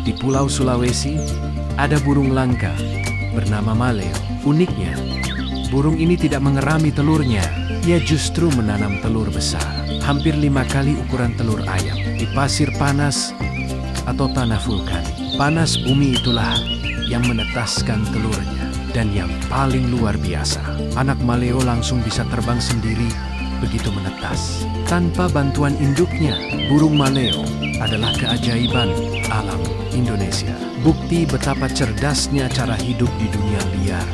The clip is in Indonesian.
Di Pulau Sulawesi, ada burung langka bernama maleo. Uniknya, burung ini tidak mengerami telurnya. Ia justru menanam telur besar, hampir 5 kali ukuran telur ayam, di pasir panas atau tanah vulkanik. Panas bumi itulah yang menetaskan telurnya. Dan yang paling luar biasa, anak maleo langsung bisa terbang sendiri begitu menetas, tanpa bantuan induknya. Burung maleo adalah keajaiban alam Indonesia. Bukti betapa cerdasnya cara hidup di dunia liar.